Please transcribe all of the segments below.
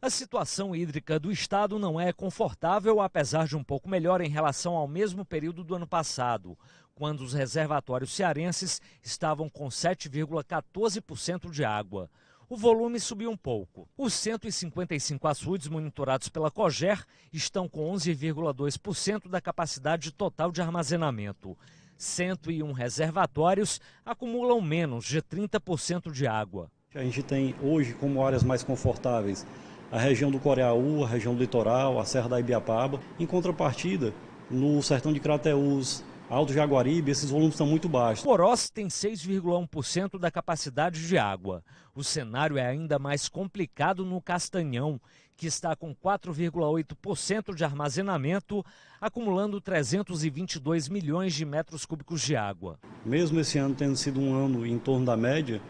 A situação hídrica do estado não é confortável, apesar de um pouco melhor em relação ao mesmo período do ano passado, quando os reservatórios cearenses estavam com 7,14% de água. O volume subiu um pouco. Os 155 açudes monitorados pela Coger estão com 11,2% da capacidade total de armazenamento. 101 reservatórios acumulam menos de 30% de água. A gente tem hoje como áreas mais confortáveis a região do Coreaú, a região do litoral, a Serra da Ibiapaba. Em contrapartida, no sertão de Crateús, Alto Jaguaribe, esses volumes estão muito baixos. Oroz tem 6,1% da capacidade de água. O cenário é ainda mais complicado no Castanhão, que está com 4,8% de armazenamento, acumulando 322 milhões de metros cúbicos de água. Mesmo esse ano tendo sido um ano em torno da média,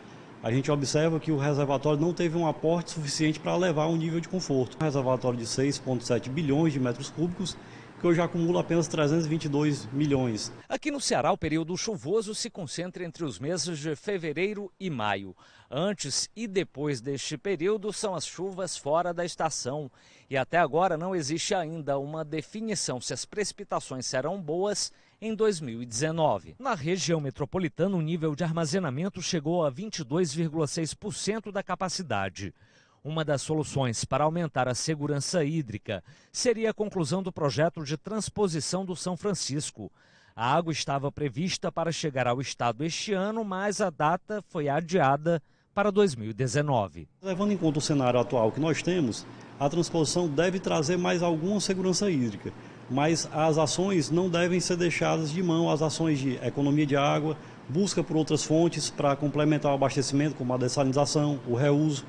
a gente observa que o reservatório não teve um aporte suficiente para levar um nível de conforto. Um reservatório de 6,7 bilhões de metros cúbicos, que hoje acumula apenas 322 milhões. Aqui no Ceará, o período chuvoso se concentra entre os meses de fevereiro e maio. Antes e depois deste período são as chuvas fora da estação. E até agora não existe ainda uma definição se as precipitações serão boas em 2019. Na região metropolitana, o nível de armazenamento chegou a 22,6% da capacidade. Uma das soluções para aumentar a segurança hídrica seria a conclusão do projeto de transposição do São Francisco. A água estava prevista para chegar ao estado este ano, mas a data foi adiada para 2019. Levando em conta o cenário atual que nós temos, a transposição deve trazer mais alguma segurança hídrica, mas as ações não devem ser deixadas de mão, as ações de economia de água, busca por outras fontes para complementar o abastecimento, como a dessalinização, o reuso.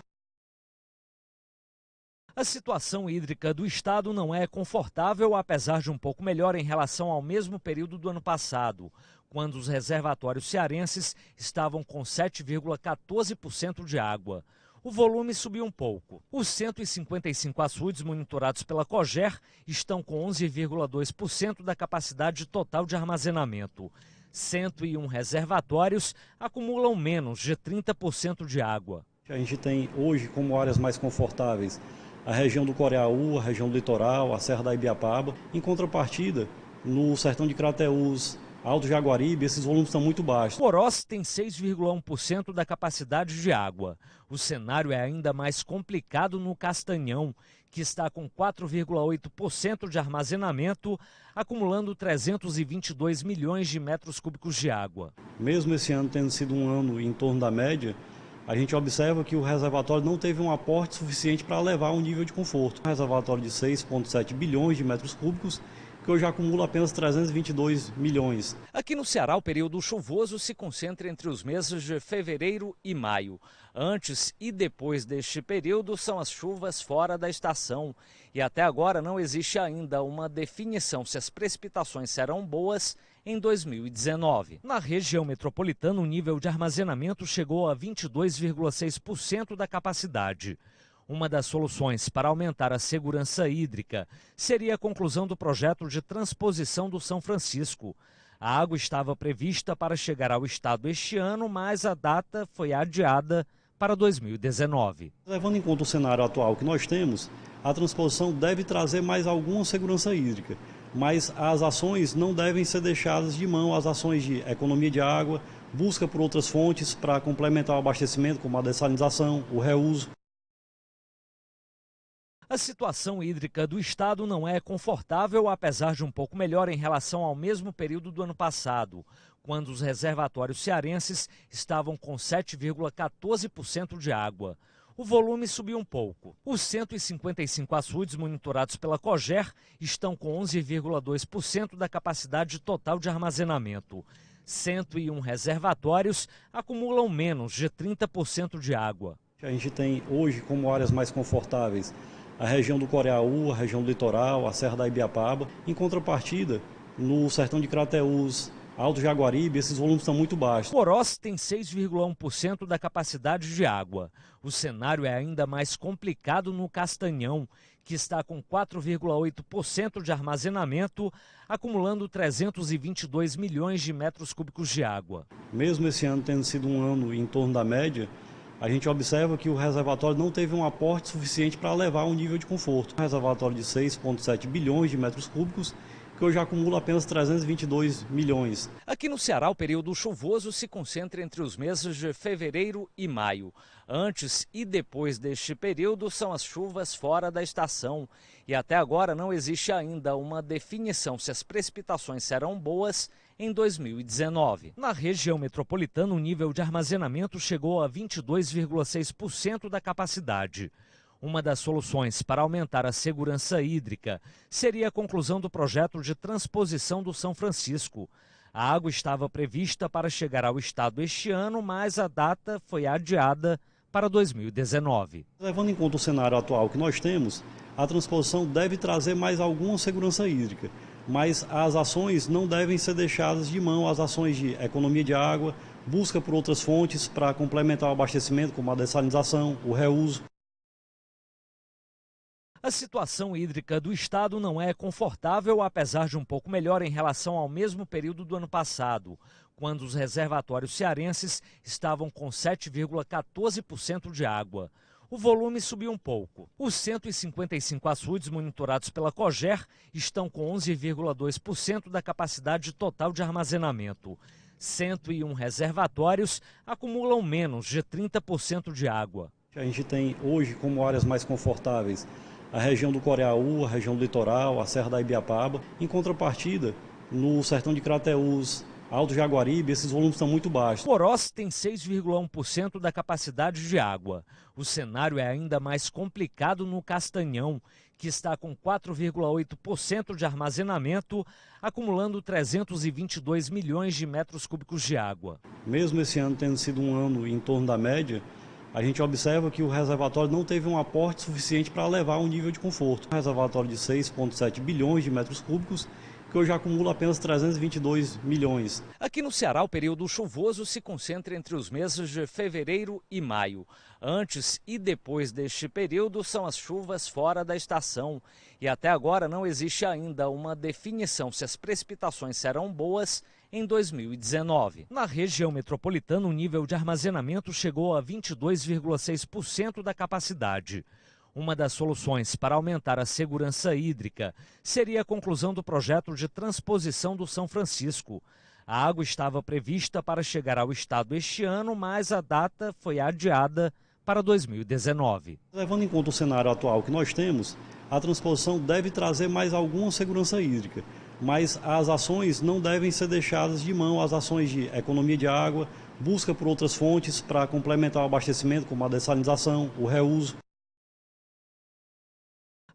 A situação hídrica do estado não é confortável, apesar de um pouco melhor em relação ao mesmo período do ano passado, quando os reservatórios cearenses estavam com 7,14% de água. O volume subiu um pouco. Os 155 açudes monitorados pela Coger estão com 11,2% da capacidade total de armazenamento. 101 reservatórios acumulam menos de 30% de água. A gente tem hoje como áreas mais confortáveis a região do Coreaú, a região do litoral, a Serra da Ibiapaba. Em contrapartida, no sertão de Crateús, Alto Jaguaribe, esses volumes estão muito baixos. Oroz tem 6,1% da capacidade de água. O cenário é ainda mais complicado no Castanhão, que está com 4,8% de armazenamento, acumulando 322 milhões de metros cúbicos de água. Mesmo esse ano tendo sido um ano em torno da média, a gente observa que o reservatório não teve um aporte suficiente para levar um nível de conforto. Um reservatório de 6,7 bilhões de metros cúbicos, que hoje acumula apenas 322 milhões. Aqui no Ceará, o período chuvoso se concentra entre os meses de fevereiro e maio. Antes e depois deste período são as chuvas fora da estação. E até agora não existe ainda uma definição se as precipitações serão boas em 2019. Na região metropolitana, o nível de armazenamento chegou a 22,6% da capacidade. Uma das soluções para aumentar a segurança hídrica seria a conclusão do projeto de transposição do São Francisco. A água estava prevista para chegar ao estado este ano, mas a data foi adiada para 2019. Levando em conta o cenário atual que nós temos, a transposição deve trazer mais alguma segurança hídrica, mas as ações não devem ser deixadas de mão, as ações de economia de água, busca por outras fontes para complementar o abastecimento, como a dessalinização, o reuso. A situação hídrica do estado não é confortável, apesar de um pouco melhor em relação ao mesmo período do ano passado, quando os reservatórios cearenses estavam com 7,14% de água. O volume subiu um pouco. Os 155 açudes monitorados pela Coger estão com 11,2% da capacidade total de armazenamento. 101 reservatórios acumulam menos de 30% de água. A gente tem hoje como áreas mais confortáveis a região do Coreaú, a região do litoral, a Serra da Ibiapaba. Em contrapartida, no sertão de Crateús, Alto Jaguaribe, esses volumes estão muito baixos. Oroz tem 6,1% da capacidade de água. O cenário é ainda mais complicado no Castanhão, que está com 4,8% de armazenamento, acumulando 322 milhões de metros cúbicos de água. Mesmo esse ano tendo sido um ano em torno da média, a gente observa que o reservatório não teve um aporte suficiente para levar um nível de conforto. Um reservatório de 6,7 bilhões de metros cúbicos, que hoje acumula apenas 322 milhões. Aqui no Ceará, o período chuvoso se concentra entre os meses de fevereiro e maio. Antes e depois deste período são as chuvas fora da estação. E até agora não existe ainda uma definição se as precipitações serão boas em 2019. Na região metropolitana, o nível de armazenamento chegou a 22,6% da capacidade. Uma das soluções para aumentar a segurança hídrica seria a conclusão do projeto de transposição do São Francisco. A água estava prevista para chegar ao estado este ano, mas a data foi adiada para 2019. Levando em conta o cenário atual que nós temos, a transposição deve trazer mais alguma segurança hídrica, mas as ações não devem ser deixadas de mão, as ações de economia de água, busca por outras fontes para complementar o abastecimento, como a dessalinização, o reuso. A situação hídrica do estado não é confortável, apesar de um pouco melhor em relação ao mesmo período do ano passado, quando os reservatórios cearenses estavam com 7,14% de água. O volume subiu um pouco. Os 155 açudes monitorados pela Coger estão com 11,2% da capacidade total de armazenamento. 101 reservatórios acumulam menos de 30% de água. A gente tem hoje como áreas mais confortáveis a região do Coreaú, a região do litoral, a Serra da Ibiapaba. Em contrapartida, no sertão de Crateús, Alto Jaguaribe, esses volumes estão muito baixos. Oroz tem 6,1% da capacidade de água. O cenário é ainda mais complicado no Castanhão, que está com 4,8% de armazenamento, acumulando 322 milhões de metros cúbicos de água. Mesmo esse ano tendo sido um ano em torno da média, a gente observa que o reservatório não teve um aporte suficiente para levar um nível de conforto. Um reservatório de 6,7 bilhões de metros cúbicos, que hoje acumula apenas 322 milhões. Aqui no Ceará, o período chuvoso se concentra entre os meses de fevereiro e maio. Antes e depois deste período são as chuvas fora da estação. E até agora não existe ainda uma definição se as precipitações serão boas em 2019. Na região metropolitana, o nível de armazenamento chegou a 22,6% da capacidade. Uma das soluções para aumentar a segurança hídrica seria a conclusão do projeto de transposição do São Francisco. A água estava prevista para chegar ao estado este ano, mas a data foi adiada para 2019. Levando em conta o cenário atual que nós temos, a transposição deve trazer mais alguma segurança hídrica, mas as ações não devem ser deixadas de mão, as ações de economia de água, busca por outras fontes para complementar o abastecimento, como a dessalinização, o reuso.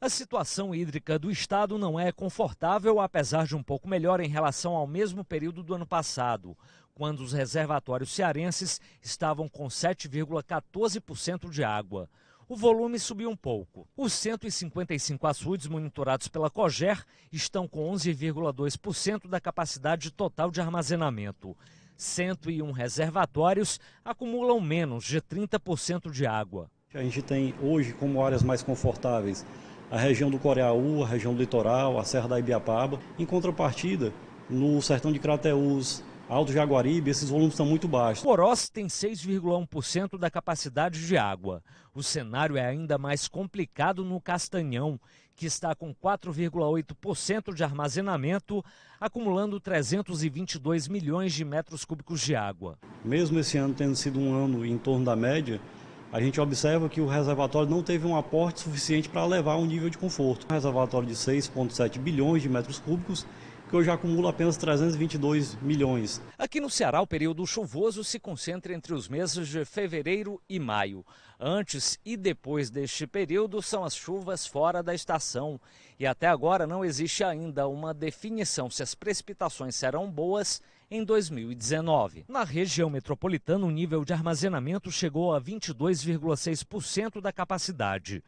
A situação hídrica do estado não é confortável, apesar de um pouco melhor em relação ao mesmo período do ano passado, quando os reservatórios cearenses estavam com 7,14% de água. O volume subiu um pouco. Os 155 açudes monitorados pela Coger estão com 11,2% da capacidade total de armazenamento. 101 reservatórios acumulam menos de 30% de água. A gente tem hoje como áreas mais confortáveis a região do Coreaú, a região do litoral, a Serra da Ibiapaba. Em contrapartida, no sertão de Crateús, Alto Jaguaribe, esses volumes estão muito baixos. Oroz tem 6,1% da capacidade de água. O cenário é ainda mais complicado no Castanhão, que está com 4,8% de armazenamento, acumulando 322 milhões de metros cúbicos de água. Mesmo esse ano tendo sido um ano em torno da média, a gente observa que o reservatório não teve um aporte suficiente para levar um nível de conforto. Um reservatório de 6,7 bilhões de metros cúbicos, que hoje acumula apenas 322 milhões. Aqui no Ceará, o período chuvoso se concentra entre os meses de fevereiro e maio. Antes e depois deste período são as chuvas fora da estação. E até agora não existe ainda uma definição se as precipitações serão boas em 2019. Na região metropolitana, o nível de armazenamento chegou a 22,6% da capacidade.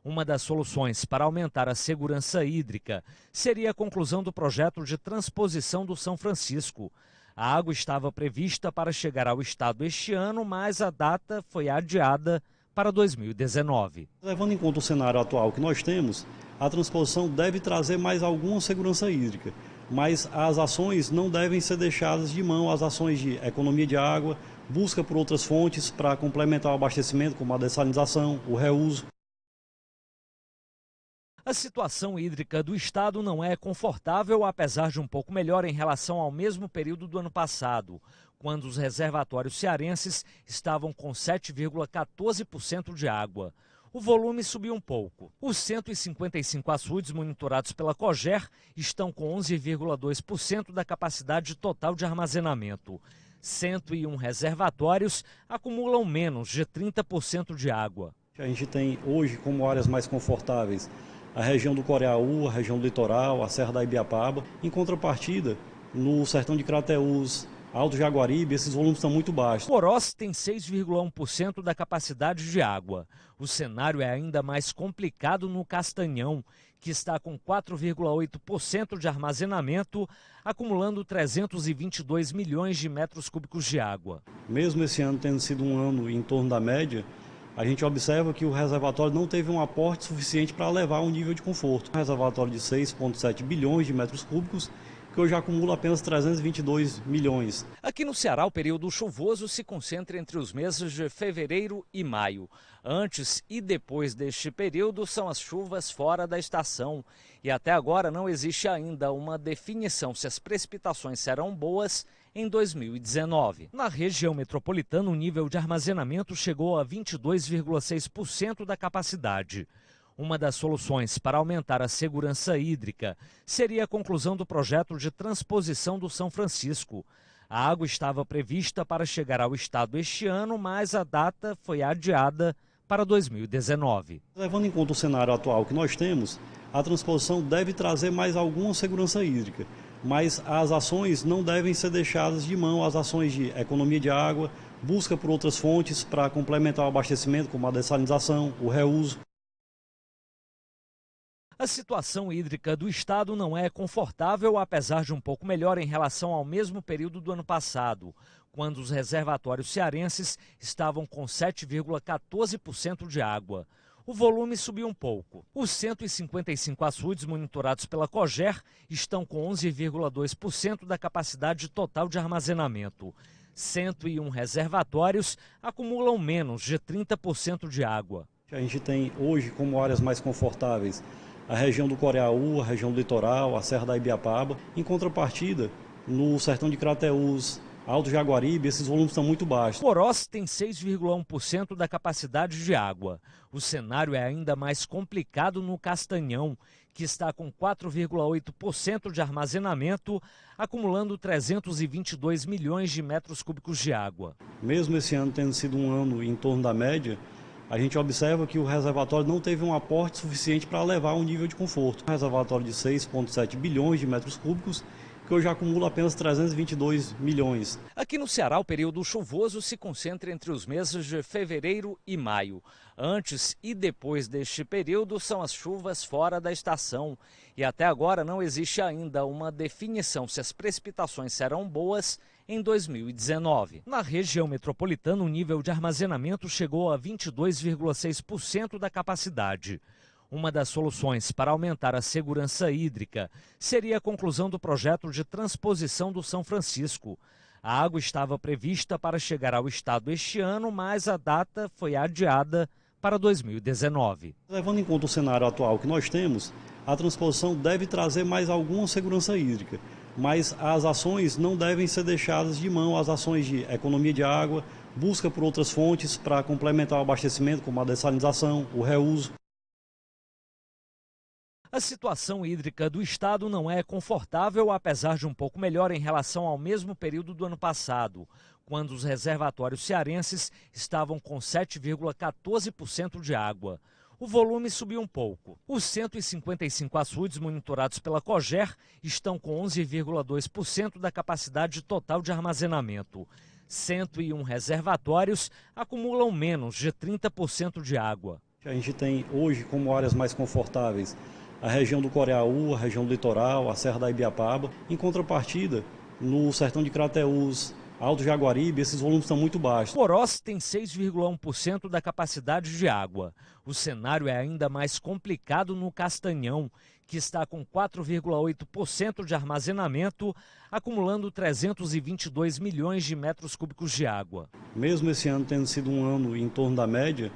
Uma das soluções para aumentar a segurança hídrica seria a conclusão do projeto de transposição do São Francisco. A água estava prevista para chegar ao estado este ano, mas a data foi adiada para 2019. Levando em conta o cenário atual que nós temos, a transposição deve trazer mais alguma segurança hídrica, mas as ações não devem ser deixadas de mão, as ações de economia de água, busca por outras fontes para complementar o abastecimento, como a dessalinização, o reuso. A situação hídrica do estado não é confortável, apesar de um pouco melhor em relação ao mesmo período do ano passado, quando os reservatórios cearenses estavam com 7,14% de água. O volume subiu um pouco. Os 155 açudes monitorados pela Coger estão com 11,2% da capacidade total de armazenamento. 101 reservatórios acumulam menos de 30% de água. A gente tem hoje como áreas mais confortáveis a região do Coreaú, a região do litoral, a Serra da Ibiapaba. Em contrapartida, no sertão de Crateús, Alto Jaguaribe, esses volumes estão muito baixos. Oroz tem 6,1% da capacidade de água. O cenário é ainda mais complicado no Castanhão, que está com 4,8% de armazenamento, acumulando 322 milhões de metros cúbicos de água. Mesmo esse ano tendo sido um ano em torno da média, a gente observa que o reservatório não teve um aporte suficiente para levar um nível de conforto. Um reservatório de 6,7 bilhões de metros cúbicos, que hoje acumula apenas 322 milhões. Aqui no Ceará, o período chuvoso se concentra entre os meses de fevereiro e maio. Antes e depois deste período são as chuvas fora da estação. E até agora não existe ainda uma definição se as precipitações serão boas em 2019. Na região metropolitana, o nível de armazenamento chegou a 22,6% da capacidade. Uma das soluções para aumentar a segurança hídrica seria a conclusão do projeto de transposição do São Francisco. A água estava prevista para chegar ao estado este ano, mas a data foi adiada para 2019. Levando em conta o cenário atual que nós temos, a transposição deve trazer mais alguma segurança hídrica, mas as ações não devem ser deixadas de mão, as ações de economia de água, busca por outras fontes para complementar o abastecimento, como a dessalinização, o reuso. A situação hídrica do estado não é confortável, apesar de um pouco melhor em relação ao mesmo período do ano passado, quando os reservatórios cearenses estavam com 7,14% de água. O volume subiu um pouco. Os 155 açudes monitorados pela Coger estão com 11,2% da capacidade total de armazenamento. 101 reservatórios acumulam menos de 30% de água. A gente tem hoje como áreas mais confortáveis a região do Coreaú, a região do litoral, a Serra da Ibiapaba. Em contrapartida, no sertão de Crateús, Alto Jaguaribe, esses volumes estão muito baixos. Oroz tem 6,1% da capacidade de água. O cenário é ainda mais complicado no Castanhão, que está com 4,8% de armazenamento, acumulando 322 milhões de metros cúbicos de água. Mesmo esse ano tendo sido um ano em torno da média, a gente observa que o reservatório não teve um aporte suficiente para levar um nível de conforto. Um reservatório de 6,7 bilhões de metros cúbicos, que hoje acumula apenas 322 milhões. Aqui no Ceará, o período chuvoso se concentra entre os meses de fevereiro e maio. Antes e depois deste período são as chuvas fora da estação. E até agora não existe ainda uma definição se as precipitações serão boas em 2019. Na região metropolitana, o nível de armazenamento chegou a 22,6% da capacidade. Uma das soluções para aumentar a segurança hídrica seria a conclusão do projeto de transposição do São Francisco. A água estava prevista para chegar ao estado este ano, mas a data foi adiada para 2019. Levando em conta o cenário atual que nós temos, a transposição deve trazer mais alguma segurança hídrica, mas as ações não devem ser deixadas de mão, as ações de economia de água, busca por outras fontes para complementar o abastecimento, como a dessalinização, o reuso. A situação hídrica do estado não é confortável, apesar de um pouco melhor em relação ao mesmo período do ano passado, quando os reservatórios cearenses estavam com 7,14% de água. O volume subiu um pouco. Os 155 açudes monitorados pela Coger estão com 11,2% da capacidade total de armazenamento. 101 reservatórios acumulam menos de 30% de água. A gente tem hoje como áreas mais confortáveis a região do Coreaú, a região do litoral, a Serra da Ibiapaba. Em contrapartida, no sertão de Crateús, Alto Jaguaribe, esses volumes estão muito baixos. Oroz tem 6,1% da capacidade de água. O cenário é ainda mais complicado no Castanhão, que está com 4,8% de armazenamento, acumulando 322 milhões de metros cúbicos de água. Mesmo esse ano tendo sido um ano em torno da média,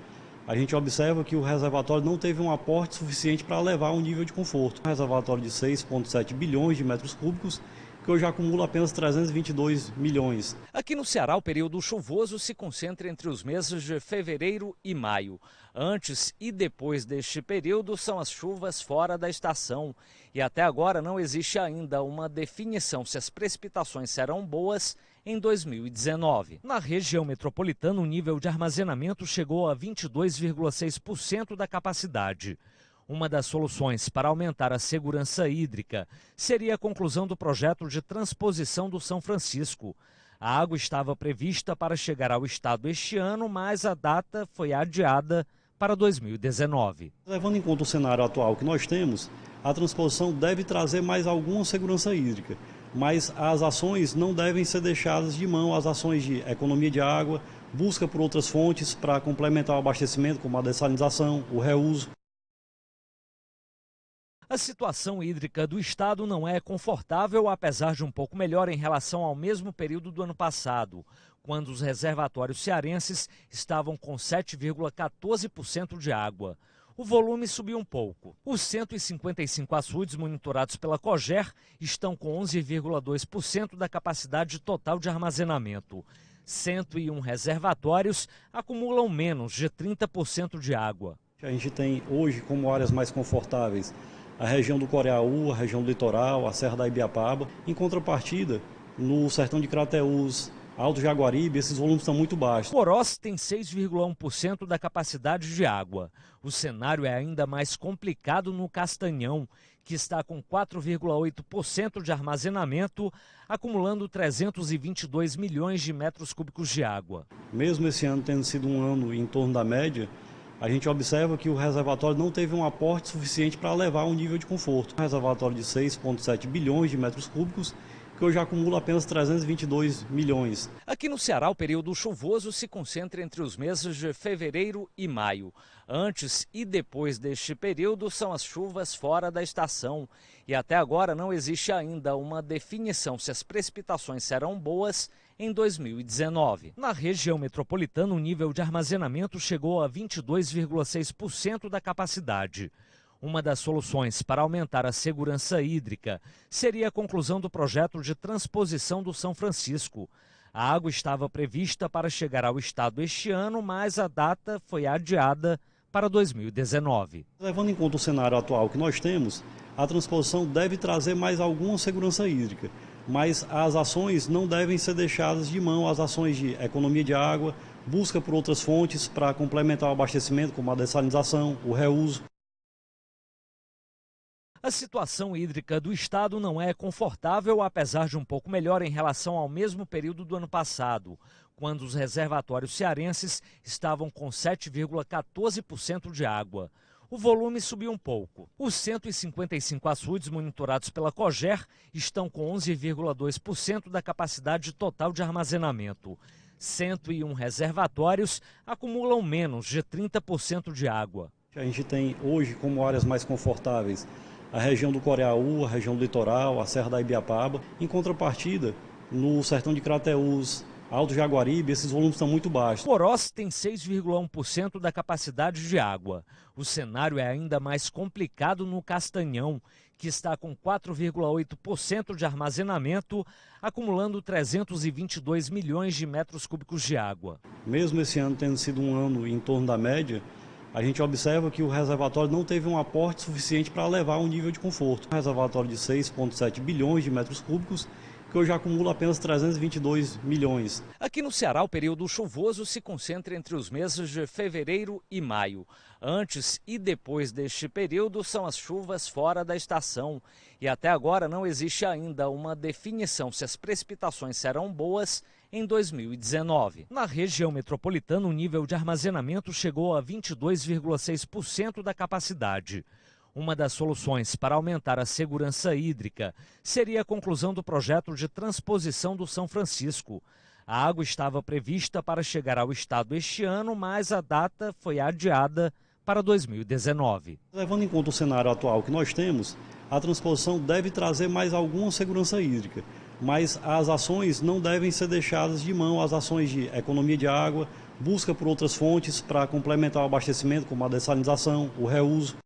a gente observa que o reservatório não teve um aporte suficiente para levar um nível de conforto. Um reservatório de 6,7 bilhões de metros cúbicos, que hoje acumula apenas 322 milhões. Aqui no Ceará, o período chuvoso se concentra entre os meses de fevereiro e maio. Antes e depois deste período são as chuvas fora da estação. E até agora não existe ainda uma definição se as precipitações serão boas em 2019. Na região metropolitana, o nível de armazenamento chegou a 22,6% da capacidade. Uma das soluções para aumentar a segurança hídrica seria a conclusão do projeto de transposição do São Francisco. A água estava prevista para chegar ao estado este ano, mas a data foi adiada para 2019. Levando em conta o cenário atual que nós temos, a transposição deve trazer mais alguma segurança hídrica, mas as ações não devem ser deixadas de mão, as ações de economia de água, busca por outras fontes para complementar o abastecimento, como a dessalinização, o reuso. A situação hídrica do estado não é confortável, apesar de um pouco melhor em relação ao mesmo período do ano passado, quando os reservatórios cearenses estavam com 7,14% de água. O volume subiu um pouco. Os 155 açudes monitorados pela Coger estão com 11,2% da capacidade total de armazenamento. 101 reservatórios acumulam menos de 30% de água. A gente tem hoje como áreas mais confortáveis a região do Coreaú, a região do litoral, a Serra da Ibiapaba. Em contrapartida, no sertão de Crateús, Alto Jaguaribe, esses volumes estão muito baixos. Oroz tem 6,1% da capacidade de água. O cenário é ainda mais complicado no Castanhão, que está com 4,8% de armazenamento, acumulando 322 milhões de metros cúbicos de água. Mesmo esse ano tendo sido um ano em torno da média, a gente observa que o reservatório não teve um aporte suficiente para levar um nível de conforto. Um reservatório de 6,7 bilhões de metros cúbicos, que hoje acumula apenas 322 milhões. Aqui no Ceará, o período chuvoso se concentra entre os meses de fevereiro e maio. Antes e depois deste período são as chuvas fora da estação. E até agora não existe ainda uma definição se as precipitações serão boas em 2019. Na região metropolitana, o nível de armazenamento chegou a 22,6% da capacidade. Uma das soluções para aumentar a segurança hídrica seria a conclusão do projeto de transposição do São Francisco. A água estava prevista para chegar ao estado este ano, mas a data foi adiada para 2019. Levando em conta o cenário atual que nós temos, a transposição deve trazer mais alguma segurança hídrica, mas as ações não devem ser deixadas de mão, as ações de economia de água, busca por outras fontes para complementar o abastecimento, como a dessalinização, o reuso. A situação hídrica do estado não é confortável, apesar de um pouco melhor em relação ao mesmo período do ano passado, quando os reservatórios cearenses estavam com 7,14% de água. O volume subiu um pouco. Os 155 açudes monitorados pela Coger estão com 11,2% da capacidade total de armazenamento. 101 reservatórios acumulam menos de 30% de água. A gente tem hoje como áreas mais confortáveis a região do Coreaú, a região do litoral, a Serra da Ibiapaba. Em contrapartida, no sertão de Crateús, Alto Jaguaribe, esses volumes estão muito baixos. Oroz tem 6,1% da capacidade de água. O cenário é ainda mais complicado no Castanhão, que está com 4,8% de armazenamento, acumulando 322 milhões de metros cúbicos de água. Mesmo esse ano tendo sido um ano em torno da média, a gente observa que o reservatório não teve um aporte suficiente para levar um nível de conforto. Um reservatório de 6,7 bilhões de metros cúbicos, que hoje acumula apenas 322 milhões. Aqui no Ceará, o período chuvoso se concentra entre os meses de fevereiro e maio. Antes e depois deste período são as chuvas fora da estação. E até agora não existe ainda uma definição se as precipitações serão boas em 2019. Na região metropolitana, o nível de armazenamento chegou a 22,6% da capacidade. Uma das soluções para aumentar a segurança hídrica seria a conclusão do projeto de transposição do São Francisco. A água estava prevista para chegar ao estado este ano, mas a data foi adiada para 2019. Levando em conta o cenário atual que nós temos, a transposição deve trazer mais alguma segurança hídrica, mas as ações não devem ser deixadas de mão, as ações de economia de água, busca por outras fontes para complementar o abastecimento, como a dessalinização, o reuso.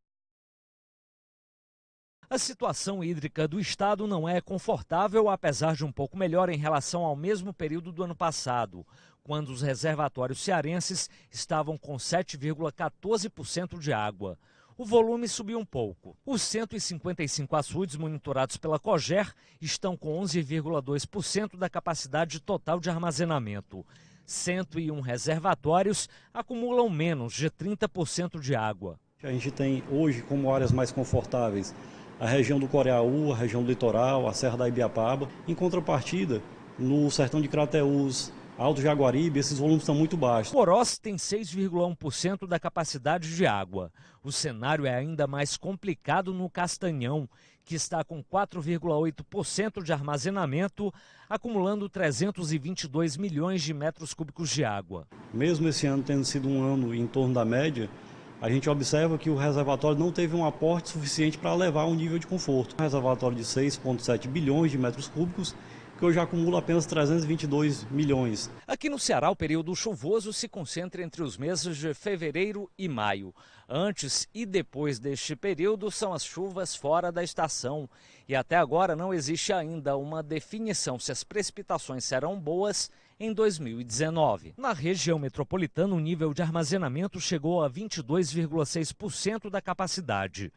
A situação hídrica do estado não é confortável, apesar de um pouco melhor em relação ao mesmo período do ano passado, quando os reservatórios cearenses estavam com 7,14% de água. O volume subiu um pouco. Os 155 açudes monitorados pela Coger estão com 11,2% da capacidade total de armazenamento. 101 reservatórios acumulam menos de 30% de água. A gente tem hoje como áreas mais confortáveis a região do Coreaú, a região do litoral, a Serra da Ibiapaba. Em contrapartida, no sertão de Crateús, Alto Jaguaribe, esses volumes estão muito baixos. Oroz tem 6,1% da capacidade de água. O cenário é ainda mais complicado no Castanhão, que está com 4,8% de armazenamento, acumulando 322 milhões de metros cúbicos de água. Mesmo esse ano tendo sido um ano em torno da média, a gente observa que o reservatório não teve um aporte suficiente para levar um nível de conforto. Um reservatório de 6,7 bilhões de metros cúbicos, que hoje acumula apenas 322 milhões. Aqui no Ceará, o período chuvoso se concentra entre os meses de fevereiro e maio. Antes e depois deste período são as chuvas fora da estação. E até agora não existe ainda uma definição se as precipitações serão boas em 2019. Na região metropolitana, o nível de armazenamento chegou a 22,6% da capacidade.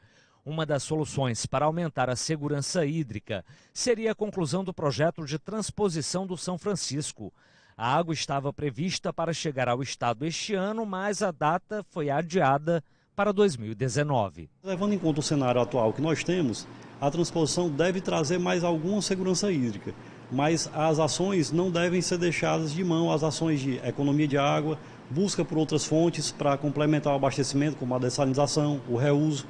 Uma das soluções para aumentar a segurança hídrica seria a conclusão do projeto de transposição do São Francisco. A água estava prevista para chegar ao estado este ano, mas a data foi adiada para 2019. Levando em conta o cenário atual que nós temos, a transposição deve trazer mais alguma segurança hídrica, mas as ações não devem ser deixadas de mão, as ações de economia de água, busca por outras fontes para complementar o abastecimento, como a dessalinização, o reuso.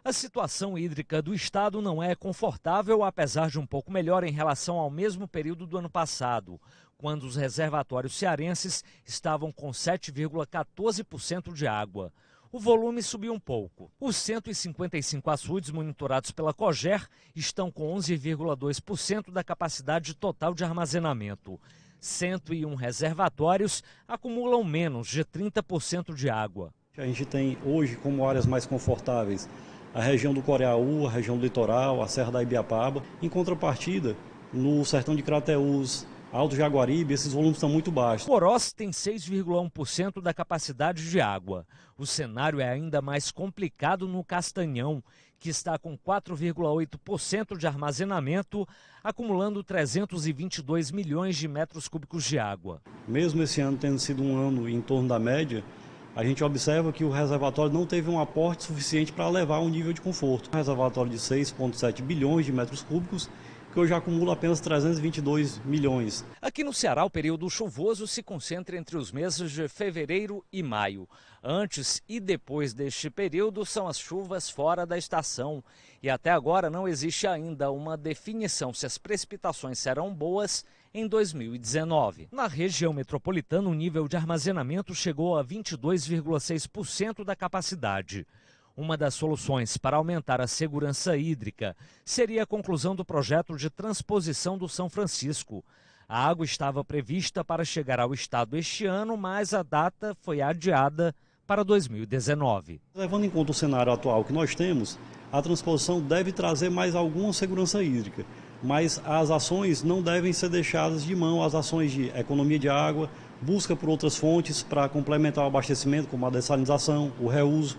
A situação hídrica do estado não é confortável, apesar de um pouco melhor em relação ao mesmo período do ano passado, quando os reservatórios cearenses estavam com 7,14% de água. O volume subiu um pouco. Os 155 açudes monitorados pela Coger estão com 11,2% da capacidade total de armazenamento. 101 reservatórios acumulam menos de 30% de água. A gente tem hoje como áreas mais confortáveis a região do Coreaú, a região do litoral, a Serra da Ibiapaba. Em contrapartida, no sertão de Crateús, Alto Jaguaribe, esses volumes estão muito baixos. Oroz tem 6,1% da capacidade de água. O cenário é ainda mais complicado no Castanhão, que está com 4,8% de armazenamento, acumulando 322 milhões de metros cúbicos de água. Mesmo esse ano tendo sido um ano em torno da média, a gente observa que o reservatório não teve um aporte suficiente para levar um nível de conforto. Um reservatório de 6,7 bilhões de metros cúbicos, que hoje acumula apenas 322 milhões. Aqui no Ceará, o período chuvoso se concentra entre os meses de fevereiro e maio. Antes e depois deste período são as chuvas fora da estação. E até agora não existe ainda uma definição se as precipitações serão boas em 2019. Na região metropolitana, o nível de armazenamento chegou a 22,6% da capacidade. Uma das soluções para aumentar a segurança hídrica seria a conclusão do projeto de transposição do São Francisco. A água estava prevista para chegar ao estado este ano, mas a data foi adiada para 2019. Levando em conta o cenário atual que nós temos, a transposição deve trazer mais alguma segurança hídrica, mas as ações não devem ser deixadas de mão, as ações de economia de água, busca por outras fontes para complementar o abastecimento, como a dessalinização, o reuso.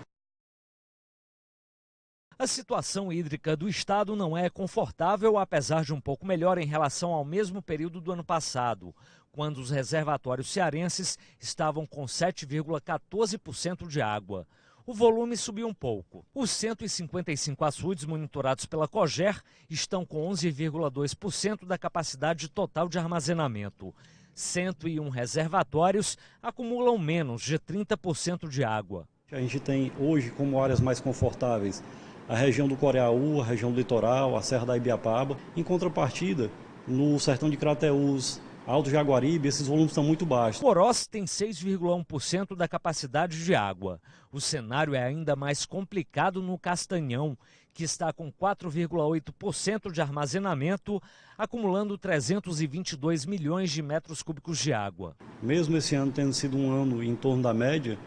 A situação hídrica do estado não é confortável, apesar de um pouco melhor em relação ao mesmo período do ano passado, quando os reservatórios cearenses estavam com 7,14% de água. O volume subiu um pouco. Os 155 açudes monitorados pela Coger estão com 11,2% da capacidade total de armazenamento. 101 reservatórios acumulam menos de 30% de água. A gente tem hoje como áreas mais confortáveis a região do Coreaú, a região do litoral, a Serra da Ibiapaba. Em contrapartida, no sertão de Crateús, Alto Jaguaribe, esses volumes estão muito baixos. Oroz tem 6,1% da capacidade de água. O cenário é ainda mais complicado no Castanhão, que está com 4,8% de armazenamento, acumulando 322 milhões de metros cúbicos de água. Mesmo esse ano tendo sido um ano em torno da média,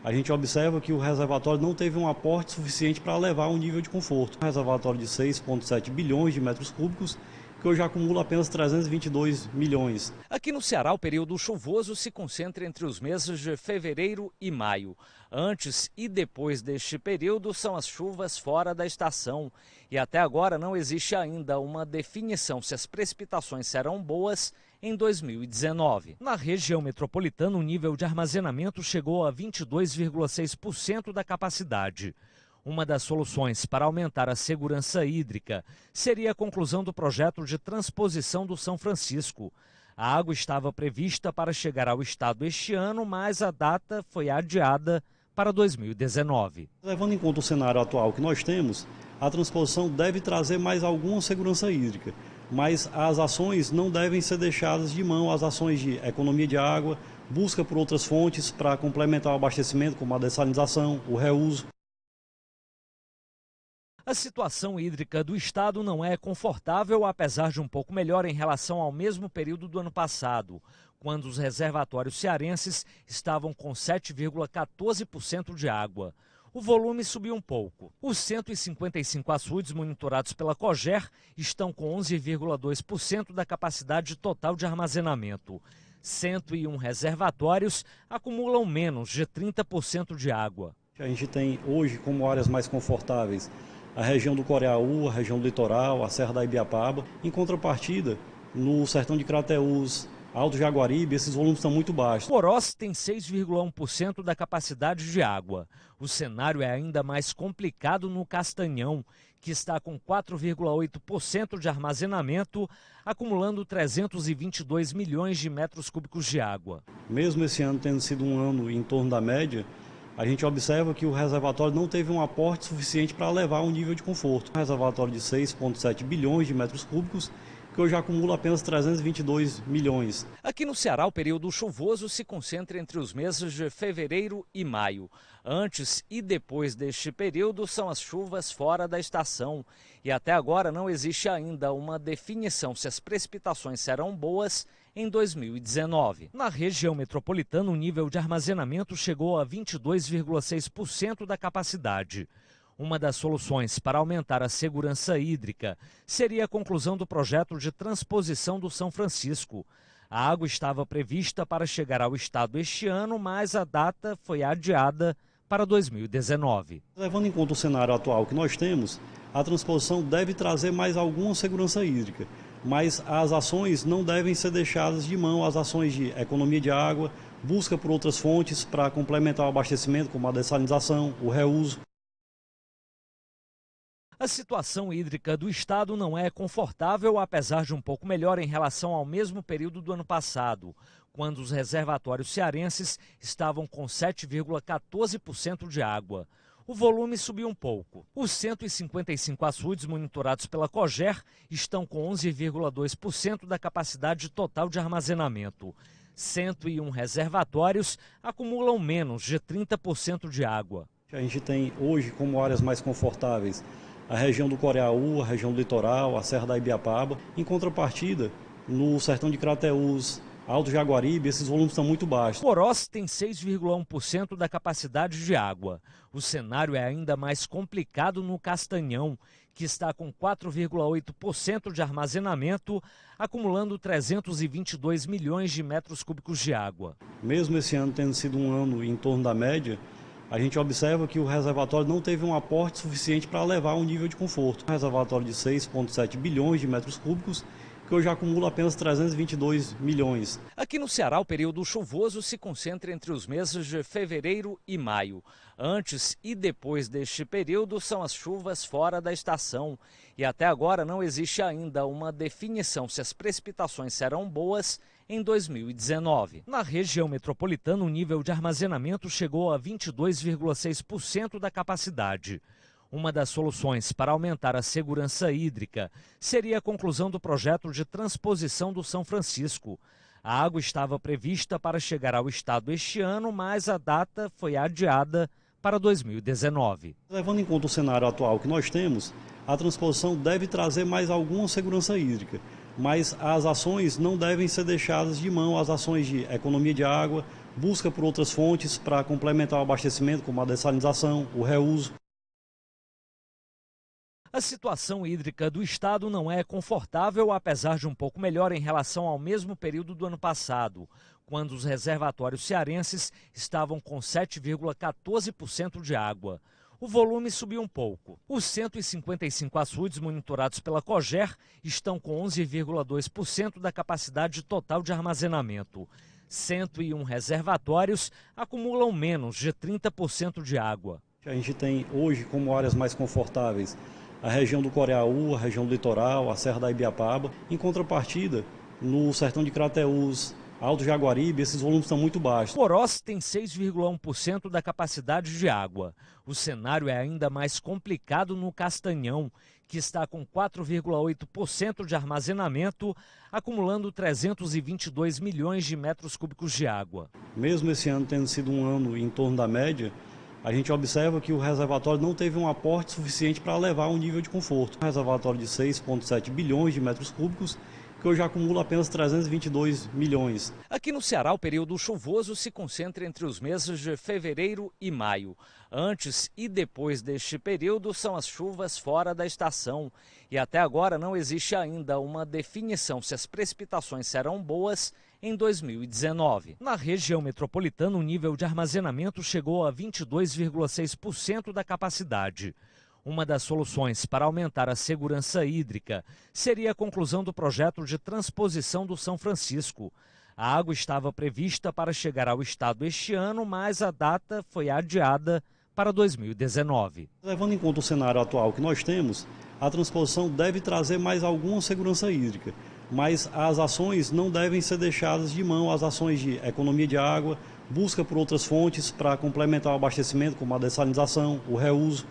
a gente observa que o reservatório não teve um aporte suficiente para levar um nível de conforto. Um reservatório de 6,7 bilhões de metros cúbicos, que hoje acumula apenas 322 milhões. Aqui no Ceará, o período chuvoso se concentra entre os meses de fevereiro e maio. Antes e depois deste período são as chuvas fora da estação. E até agora não existe ainda uma definição se as precipitações serão boas em 2019. Na região metropolitana, o nível de armazenamento chegou a 22,6% da capacidade. Uma das soluções para aumentar a segurança hídrica seria a conclusão do projeto de transposição do São Francisco. A água estava prevista para chegar ao estado este ano, mas a data foi adiada para 2019. Levando em conta o cenário atual que nós temos, a transposição deve trazer mais alguma segurança hídrica, mas as ações não devem ser deixadas de mão, as ações de economia de água, busca por outras fontes para complementar o abastecimento, como a dessalinização, o reuso. A situação hídrica do estado não é confortável, apesar de um pouco melhor em relação ao mesmo período do ano passado, quando os reservatórios cearenses estavam com 7,14% de água. O volume subiu um pouco. Os 155 açudes monitorados pela Coger estão com 11,2% da capacidade total de armazenamento. 101 reservatórios acumulam menos de 30% de água. A gente tem hoje como áreas mais confortáveis a região do Coreaú, a região do litoral, a Serra da Ibiapaba. Em contrapartida, no sertão de Crateús, Alto Jaguaribe, esses volumes estão muito baixos. Oroz tem 6,1% da capacidade de água. O cenário é ainda mais complicado no Castanhão, que está com 4,8% de armazenamento, acumulando 322 milhões de metros cúbicos de água. Mesmo esse ano tendo sido um ano em torno da média, a gente observa que o reservatório não teve um aporte suficiente para levar um nível de conforto. Um reservatório de 6,7 bilhões de metros cúbicos, que hoje acumula apenas 322 milhões. Aqui no Ceará, o período chuvoso se concentra entre os meses de fevereiro e maio. Antes e depois deste período são as chuvas fora da estação. E até agora não existe ainda uma definição se as precipitações serão boas em 2019. Na região metropolitana, o nível de armazenamento chegou a 22,6% da capacidade. Uma das soluções para aumentar a segurança hídrica seria a conclusão do projeto de transposição do São Francisco. A água estava prevista para chegar ao estado este ano, mas a data foi adiada para 2019. Levando em conta o cenário atual que nós temos, a transposição deve trazer mais alguma segurança hídrica, mas as ações não devem ser deixadas de mão, as ações de economia de água, busca por outras fontes para complementar o abastecimento, como a dessalinização, o reuso. A situação hídrica do estado não é confortável, apesar de um pouco melhor em relação ao mesmo período do ano passado, quando os reservatórios cearenses estavam com 7,14% de água. O volume subiu um pouco. Os 155 açudes monitorados pela Coger estão com 11,2% da capacidade total de armazenamento. 101 reservatórios acumulam menos de 30% de água. A gente tem hoje como áreas mais confortáveis a região do Coreaú, a região do litoral, a Serra da Ibiapaba. Em contrapartida, no sertão de Crateús, Alto Jaguaribe, esses volumes estão muito baixos. Oroz tem 6,1% da capacidade de água. O cenário é ainda mais complicado no Castanhão, que está com 4,8% de armazenamento, acumulando 322 milhões de metros cúbicos de água. Mesmo esse ano tendo sido um ano em torno da média, a gente observa que o reservatório não teve um aporte suficiente para levar um nível de conforto. Um reservatório de 6,7 bilhões de metros cúbicos, que hoje acumula apenas 322 milhões. Aqui no Ceará, o período chuvoso se concentra entre os meses de fevereiro e maio. Antes e depois deste período são as chuvas fora da estação. E até agora não existe ainda uma definição se as precipitações serão boas em 2019. Na região metropolitana, o nível de armazenamento chegou a 22,6% da capacidade. Uma das soluções para aumentar a segurança hídrica seria a conclusão do projeto de transposição do São Francisco. A água estava prevista para chegar ao estado este ano, mas a data foi adiada para 2019. Levando em conta o cenário atual que nós temos, a transposição deve trazer mais alguma segurança hídrica, mas as ações não devem ser deixadas de mão, as ações de economia de água, busca por outras fontes para complementar o abastecimento, como a dessalinização, o reuso. A situação hídrica do estado não é confortável, apesar de um pouco melhor em relação ao mesmo período do ano passado, quando os reservatórios cearenses estavam com 7,14% de água. O volume subiu um pouco. Os 155 açudes monitorados pela Coger estão com 11,2% da capacidade total de armazenamento. 101 reservatórios acumulam menos de 30% de água. A gente tem hoje como áreas mais confortáveis a região do Coreaú, a região do litoral, a Serra da Ibiapaba. Em contrapartida, no sertão de Crateús, Alto Jaguaribe, esses volumes estão muito baixos. Oroz tem 6,1% da capacidade de água. O cenário é ainda mais complicado no Castanhão, que está com 4,8% de armazenamento, acumulando 322 milhões de metros cúbicos de água. Mesmo esse ano tendo sido um ano em torno da média, a gente observa que o reservatório não teve um aporte suficiente para levar um nível de conforto. Um reservatório de 6,7 bilhões de metros cúbicos, que hoje acumula apenas 322 milhões. Aqui no Ceará, o período chuvoso se concentra entre os meses de fevereiro e maio. Antes e depois deste período são as chuvas fora da estação. E até agora não existe ainda uma definição se as precipitações serão boas em 2019. Na região metropolitana, o nível de armazenamento chegou a 22,6% da capacidade. Uma das soluções para aumentar a segurança hídrica seria a conclusão do projeto de transposição do São Francisco. A água estava prevista para chegar ao estado este ano, mas a data foi adiada para 2019. Levando em conta o cenário atual que nós temos, a transposição deve trazer mais alguma segurança hídrica, mas as ações não devem ser deixadas de mão, as ações de economia de água, busca por outras fontes para complementar o abastecimento, como a dessalinização, o reuso.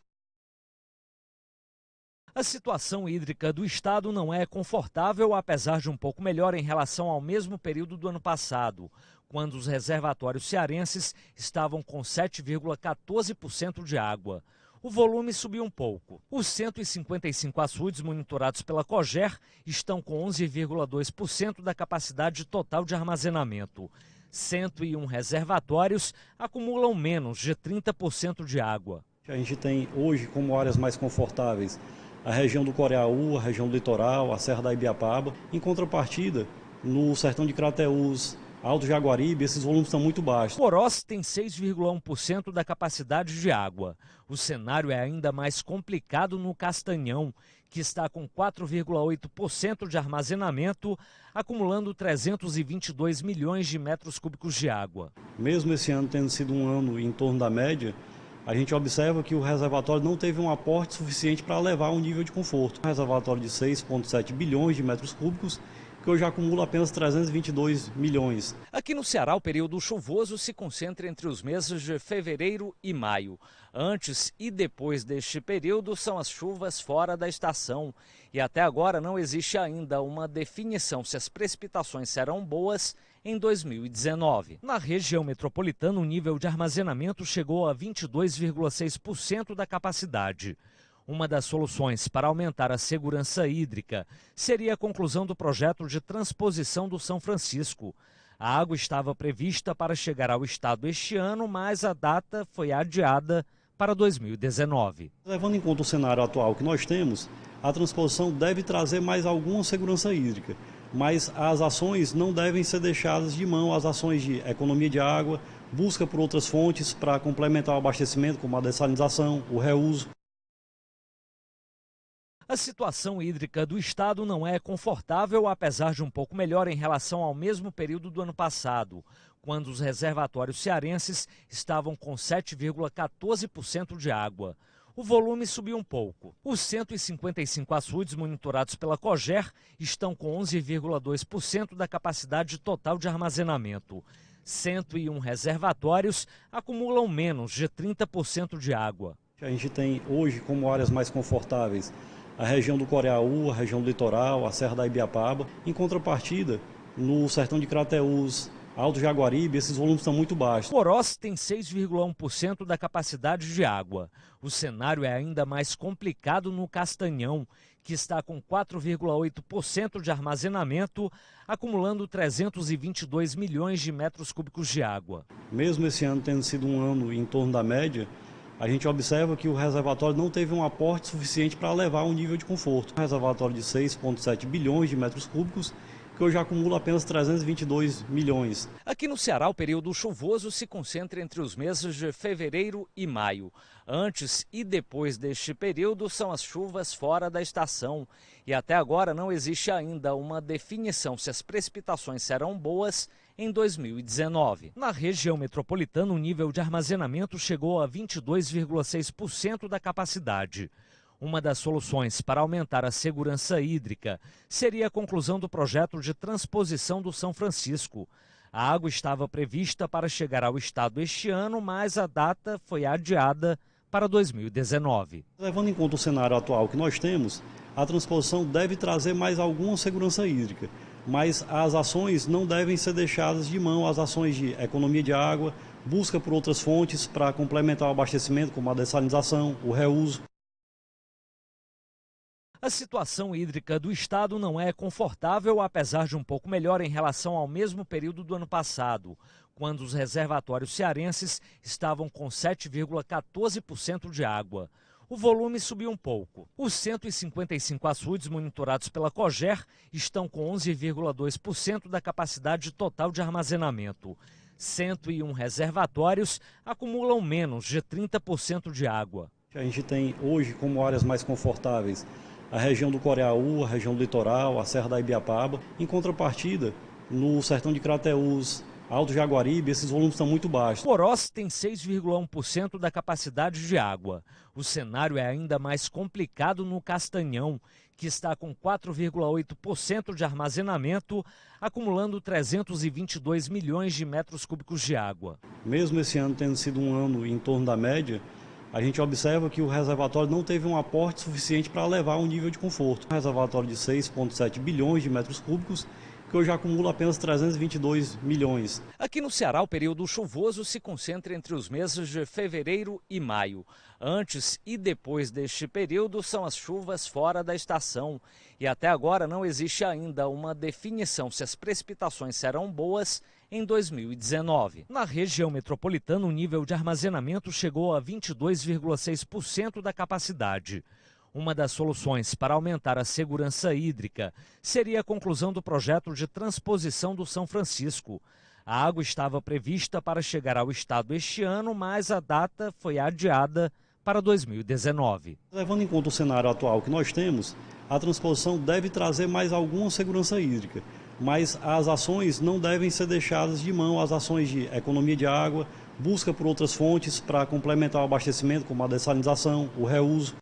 A situação hídrica do estado não é confortável, apesar de um pouco melhor em relação ao mesmo período do ano passado, quando os reservatórios cearenses estavam com 7,14% de água. O volume subiu um pouco. Os 155 açudes monitorados pela Coger estão com 11,2% da capacidade total de armazenamento. 101 reservatórios acumulam menos de 30% de água. A gente tem hoje como áreas mais confortáveis a região do Coreaú, a região do litoral, a Serra da Ibiapaba. Em contrapartida, no sertão de Crateús, Alto Jaguaribe, esses volumes estão muito baixos. Oroz tem 6,1% da capacidade de água. O cenário é ainda mais complicado no Castanhão, que está com 4,8% de armazenamento, acumulando 322 milhões de metros cúbicos de água. Mesmo esse ano tendo sido um ano em torno da média, a gente observa que o reservatório não teve um aporte suficiente para levar um nível de conforto. Um reservatório de 6,7 bilhões de metros cúbicos, que hoje acumula apenas 322 milhões. Aqui no Ceará, o período chuvoso se concentra entre os meses de fevereiro e maio. Antes e depois deste período são as chuvas fora da estação. E até agora não existe ainda uma definição se as precipitações serão boas em 2019. Na região metropolitana, o nível de armazenamento chegou a 22,6% da capacidade. Uma das soluções para aumentar a segurança hídrica seria a conclusão do projeto de transposição do São Francisco. A água estava prevista para chegar ao estado este ano, mas a data foi adiada para 2019. Levando em conta o cenário atual que nós temos, a transposição deve trazer mais alguma segurança hídrica, mas as ações não devem ser deixadas de mão, as ações de economia de água, busca por outras fontes para complementar o abastecimento, como a dessalinização, o reuso. A situação hídrica do estado não é confortável, apesar de um pouco melhor em relação ao mesmo período do ano passado, quando os reservatórios cearenses estavam com 7,14% de água. O volume subiu um pouco. Os 155 açudes monitorados pela Coger estão com 11,2% da capacidade total de armazenamento. 101 reservatórios acumulam menos de 30% de água. A gente tem hoje como áreas mais confortáveis a região do Coreaú, a região do litoral, a Serra da Ibiapaba. Em contrapartida, no sertão de Crateús, Alto Jaguaribe, esses volumes estão muito baixos. Oroz tem 6,1% da capacidade de água. O cenário é ainda mais complicado no Castanhão, que está com 4,8% de armazenamento, acumulando 322 milhões de metros cúbicos de água. Mesmo esse ano tendo sido um ano em torno da média, a gente observa que o reservatório não teve um aporte suficiente para levar um nível de conforto. Um reservatório de 6,7 bilhões de metros cúbicos, que hoje acumula apenas 322 milhões. Aqui no Ceará, o período chuvoso se concentra entre os meses de fevereiro e maio. Antes e depois deste período são as chuvas fora da estação. E até agora não existe ainda uma definição se as precipitações serão boas em 2019. Na região metropolitana, o nível de armazenamento chegou a 22,6% da capacidade. Uma das soluções para aumentar a segurança hídrica seria a conclusão do projeto de transposição do São Francisco. A água estava prevista para chegar ao estado este ano, mas a data foi adiada para 2019. Levando em conta o cenário atual que nós temos, a transposição deve trazer mais alguma segurança hídrica, mas as ações não devem ser deixadas de mão, as ações de economia de água, busca por outras fontes para complementar o abastecimento, como a dessalinização, o reuso. A situação hídrica do estado não é confortável, apesar de um pouco melhor em relação ao mesmo período do ano passado, quando os reservatórios cearenses estavam com 7,14% de água. O volume subiu um pouco. Os 155 açudes monitorados pela Coger estão com 11,2% da capacidade total de armazenamento. 101 reservatórios acumulam menos de 30% de água. A gente tem hoje como áreas mais confortáveis a região do Coreaú, a região do litoral, a Serra da Ibiapaba. Em contrapartida, no sertão de Crateús, Alto Jaguaribe, esses volumes estão muito baixos. Oroz tem 6,1% da capacidade de água. O cenário é ainda mais complicado no Castanhão, que está com 4,8% de armazenamento, acumulando 322 milhões de metros cúbicos de água. Mesmo esse ano tendo sido um ano em torno da média, a gente observa que o reservatório não teve um aporte suficiente para levar um nível de conforto. Um reservatório de 6,7 bilhões de metros cúbicos, que hoje acumula apenas 322 milhões. Aqui no Ceará, o período chuvoso se concentra entre os meses de fevereiro e maio. Antes e depois deste período são as chuvas fora da estação. E até agora não existe ainda uma definição se as precipitações serão boas em 2019. Na região metropolitana, o nível de armazenamento chegou a 22,6% da capacidade. Uma das soluções para aumentar a segurança hídrica seria a conclusão do projeto de transposição do São Francisco. A água estava prevista para chegar ao estado este ano, mas a data foi adiada para 2019. Levando em conta o cenário atual que nós temos, a transposição deve trazer mais alguma segurança hídrica, mas as ações não devem ser deixadas de mão, as ações de economia de água, busca por outras fontes para complementar o abastecimento, como a dessalinização, o reuso.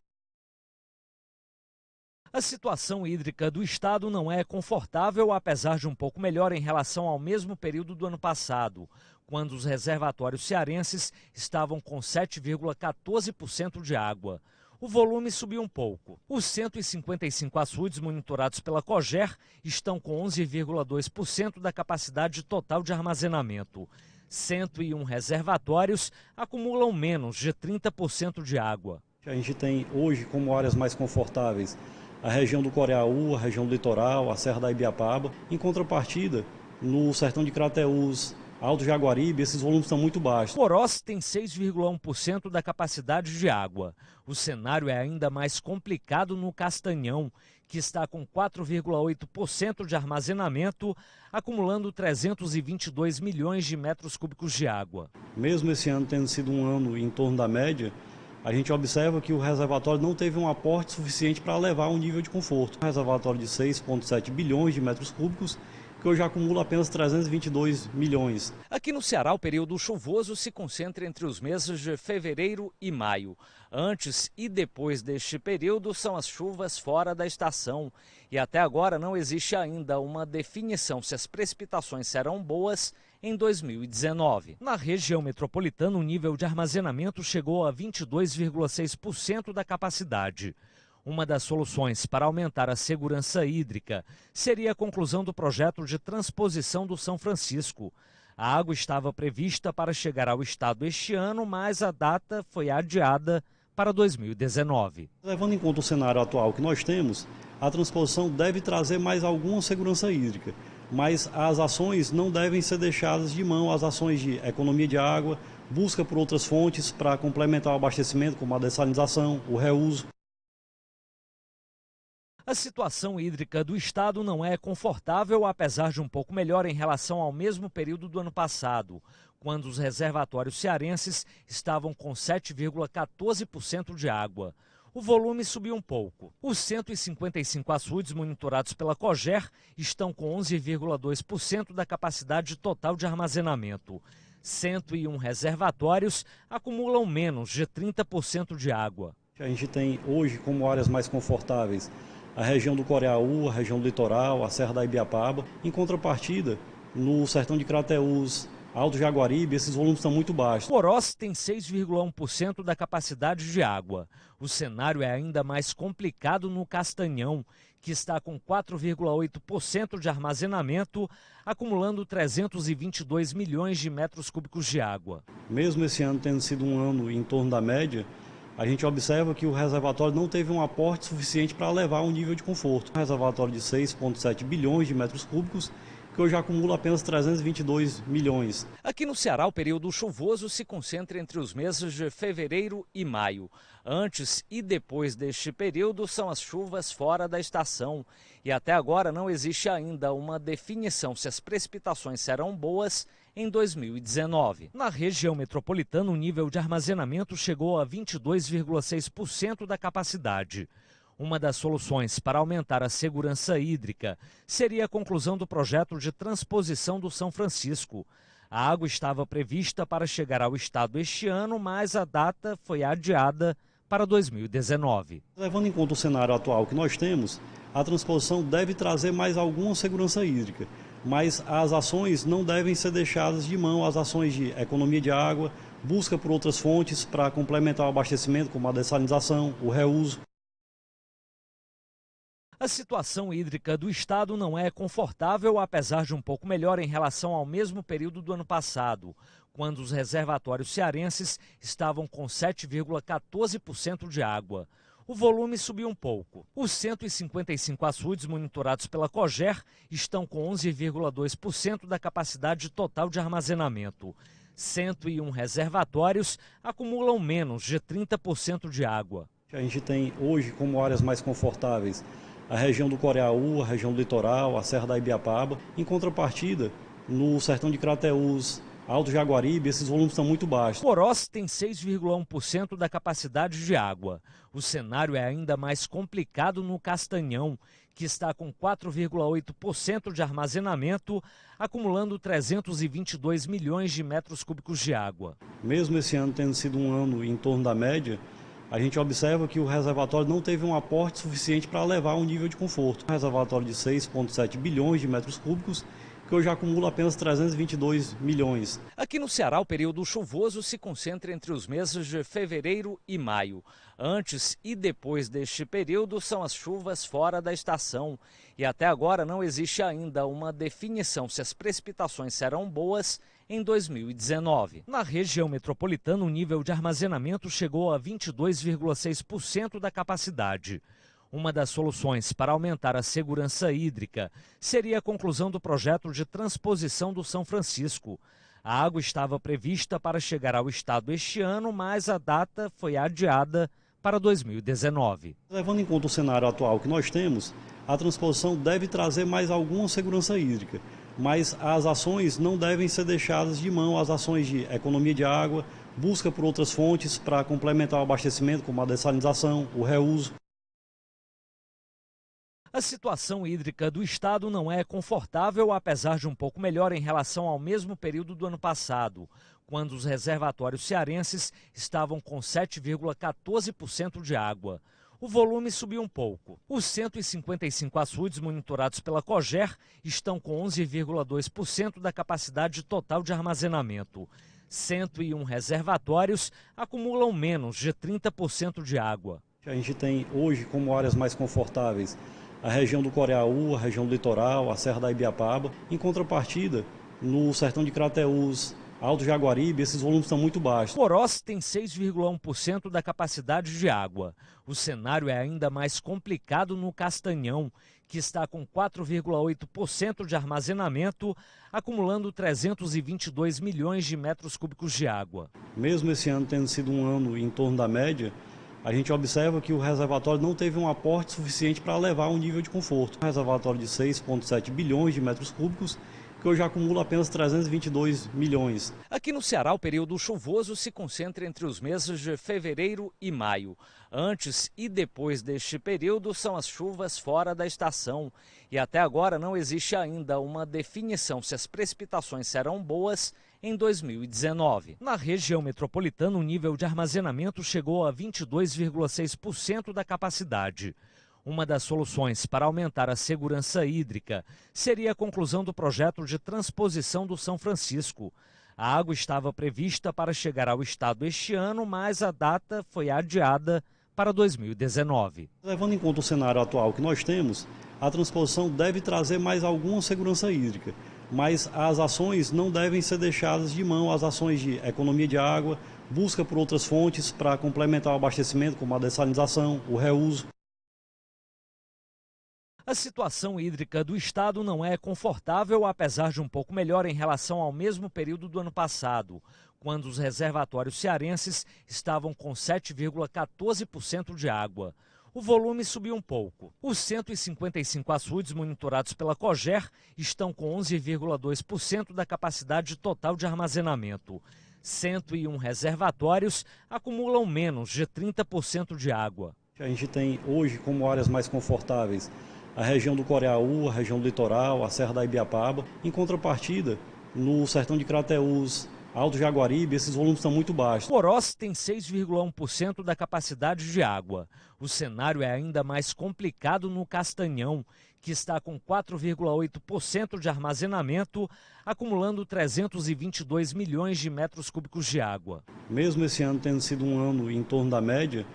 A situação hídrica do estado não é confortável, apesar de um pouco melhor em relação ao mesmo período do ano passado, quando os reservatórios cearenses estavam com 7,14% de água. O volume subiu um pouco. Os 155 açudes monitorados pela Coger estão com 11,2% da capacidade total de armazenamento. 101 reservatórios acumulam menos de 30% de água. A gente tem hoje como áreas mais confortáveis a região do Coreaú, a região do litoral, a Serra da Ibiapaba. Em contrapartida, no sertão de Crateús, Alto Jaguaribe, esses volumes estão muito baixos. Oroz tem 6,1% da capacidade de água. O cenário é ainda mais complicado no Castanhão, que está com 4,8% de armazenamento, acumulando 322 milhões de metros cúbicos de água. Mesmo esse ano tendo sido um ano em torno da média, a gente observa que o reservatório não teve um aporte suficiente para levar um nível de conforto. Um reservatório de 6,7 bilhões de metros cúbicos, que hoje acumula apenas 322 milhões. Aqui no Ceará, o período chuvoso se concentra entre os meses de fevereiro e maio. Antes e depois deste período são as chuvas fora da estação. E até agora não existe ainda uma definição se as precipitações serão boas em 2019. Na região metropolitana, o nível de armazenamento chegou a 22,6% da capacidade. Uma das soluções para aumentar a segurança hídrica seria a conclusão do projeto de transposição do São Francisco. A água estava prevista para chegar ao estado este ano, mas a data foi adiada para 2019. Levando em conta o cenário atual que nós temos, a transposição deve trazer mais alguma segurança hídrica, mas as ações não devem ser deixadas de mão, as ações de economia de água, busca por outras fontes para complementar o abastecimento, como a dessalinização, o reuso. A situação hídrica do estado não é confortável, apesar de um pouco melhor em relação ao mesmo período do ano passado, quando os reservatórios cearenses estavam com 7,14% de água. O volume subiu um pouco. Os 155 açudes monitorados pela Coger estão com 11,2% da capacidade total de armazenamento. 101 reservatórios acumulam menos de 30% de água. A gente tem hoje como áreas mais confortáveis a região do Coreaú, a região do litoral, a Serra da Ibiapaba. Em contrapartida, no sertão de Crateús, Alto Jaguaribe, esses volumes estão muito baixos. Porós tem 6,1% da capacidade de água. O cenário é ainda mais complicado no Castanhão, que está com 4,8% de armazenamento, acumulando 322 milhões de metros cúbicos de água. Mesmo esse ano tendo sido um ano em torno da média, a gente observa que o reservatório não teve um aporte suficiente para levar um nível de conforto. Um reservatório de 6,7 bilhões de metros cúbicos, que hoje acumula apenas 322 milhões. Aqui no Ceará, o período chuvoso se concentra entre os meses de fevereiro e maio. Antes e depois deste período são as chuvas fora da estação. E até agora não existe ainda uma definição se as precipitações serão boas em 2019. Na região metropolitana, o nível de armazenamento chegou a 22,6% da capacidade. Uma das soluções para aumentar a segurança hídrica seria a conclusão do projeto de transposição do São Francisco. A água estava prevista para chegar ao estado este ano, mas a data foi adiada para 2019. Levando em conta o cenário atual que nós temos, a transposição deve trazer mais alguma segurança hídrica, mas as ações não devem ser deixadas de mão, as ações de economia de água, busca por outras fontes para complementar o abastecimento, como a dessalinização, o reuso. A situação hídrica do estado não é confortável, apesar de um pouco melhor em relação ao mesmo período do ano passado, quando os reservatórios cearenses estavam com 7,14% de água. O volume subiu um pouco. Os 155 açudes monitorados pela Coger estão com 11,2% da capacidade total de armazenamento. 101 reservatórios acumulam menos de 30% de água. A gente tem hoje como áreas mais confortáveis a região do Coreaú, a região do litoral, a Serra da Ibiapaba. Em contrapartida, no sertão de Crateús, Alto Jaguaribe, esses volumes estão muito baixos. Porós tem 6,1% da capacidade de água. O cenário é ainda mais complicado no Castanhão, que está com 4,8% de armazenamento, acumulando 322 milhões de metros cúbicos de água. Mesmo esse ano tendo sido um ano em torno da média, a gente observa que o reservatório não teve um aporte suficiente para levar um nível de conforto. Um reservatório de 6,7 bilhões de metros cúbicos, que hoje acumula apenas 322 milhões. Aqui no Ceará, o período chuvoso se concentra entre os meses de fevereiro e maio. Antes e depois deste período são as chuvas fora da estação. E até agora não existe ainda uma definição se as precipitações serão boas em 2019. Na região metropolitana, o nível de armazenamento chegou a 22,6% da capacidade. Uma das soluções para aumentar a segurança hídrica seria a conclusão do projeto de transposição do São Francisco. A água estava prevista para chegar ao estado este ano, mas a data foi adiada para 2019. Levando em conta o cenário atual que nós temos, a transposição deve trazer mais alguma segurança hídrica, mas as ações não devem ser deixadas de mão, as ações de economia de água, busca por outras fontes para complementar o abastecimento, como a dessalinização, o reuso. A situação hídrica do estado não é confortável, apesar de um pouco melhor em relação ao mesmo período do ano passado, quando os reservatórios cearenses estavam com 7,14% de água. o volume subiu um pouco. Os 155 açudes monitorados pela Coger estão com 11,2% da capacidade total de armazenamento. 101 reservatórios acumulam menos de 30% de água. A gente tem hoje como áreas mais confortáveis a região do Coreaú, a região do litoral, a Serra da Ibiapaba. Em contrapartida, no sertão de Crateús, Alto Jaguaribe, esses volumes estão muito baixos. Oroz tem 6,1% da capacidade de água. O cenário é ainda mais complicado no Castanhão, que está com 4,8% de armazenamento, acumulando 322 milhões de metros cúbicos de água. Mesmo esse ano tendo sido um ano em torno da média, a gente observa que o reservatório não teve um aporte suficiente para levar um nível de conforto. Um reservatório de 6,7 bilhões de metros cúbicos, que hoje acumula apenas 322 milhões. Aqui no Ceará, o período chuvoso se concentra entre os meses de fevereiro e maio. Antes e depois deste período são as chuvas fora da estação. E até agora não existe ainda uma definição se as precipitações serão boas em 2019. Na região metropolitana, o nível de armazenamento chegou a 22,6% da capacidade. Uma das soluções para aumentar a segurança hídrica seria a conclusão do projeto de transposição do São Francisco. A água estava prevista para chegar ao estado este ano, mas a data foi adiada para 2019. Levando em conta o cenário atual que nós temos, a transposição deve trazer mais alguma segurança hídrica, mas as ações não devem ser deixadas de mão, as ações de economia de água, busca por outras fontes para complementar o abastecimento, como a dessalinização, o reuso. A situação hídrica do estado não é confortável, apesar de um pouco melhor em relação ao mesmo período do ano passado, quando os reservatórios cearenses estavam com 7,14% de água. O volume subiu um pouco. Os 155 açudes monitorados pela Coger estão com 11,2% da capacidade total de armazenamento. 101 reservatórios acumulam menos de 30% de água. A gente tem hoje como áreas mais confortáveis a região do Coreaú, a região do litoral, a Serra da Ibiapaba. Em contrapartida, no sertão de Crateús, Alto Jaguaribe, esses volumes estão muito baixos. Oroz tem 6,1% da capacidade de água. O cenário é ainda mais complicado no Castanhão, que está com 4,8% de armazenamento, acumulando 322 milhões de metros cúbicos de água. Mesmo esse ano tendo sido um ano em torno da média,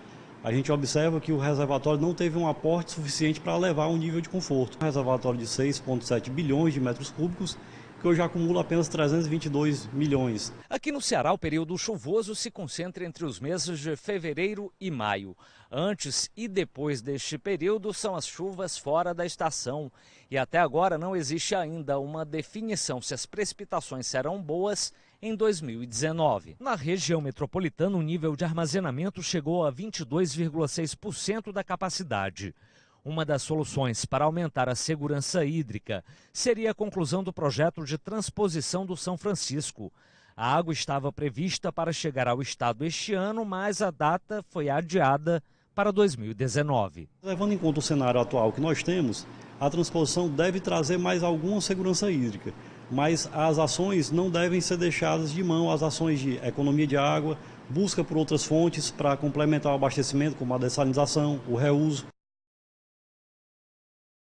a gente observa que o reservatório não teve um aporte suficiente para levar um nível de conforto. Um reservatório de 6,7 bilhões de metros cúbicos, que hoje acumula apenas 322 milhões. Aqui no Ceará, o período chuvoso se concentra entre os meses de fevereiro e maio. Antes e depois deste período são as chuvas fora da estação. E até agora não existe ainda uma definição se as precipitações serão boas em 2019. Na região metropolitana, o nível de armazenamento chegou a 22,6% da capacidade. Uma das soluções para aumentar a segurança hídrica seria a conclusão do projeto de transposição do São Francisco. A água estava prevista para chegar ao estado este ano, mas a data foi adiada para 2019. Levando em conta o cenário atual que nós temos, a transposição deve trazer mais alguma segurança hídrica, mas as ações não devem ser deixadas de mão, as ações de economia de água, busca por outras fontes para complementar o abastecimento, como a dessalinização, o reuso.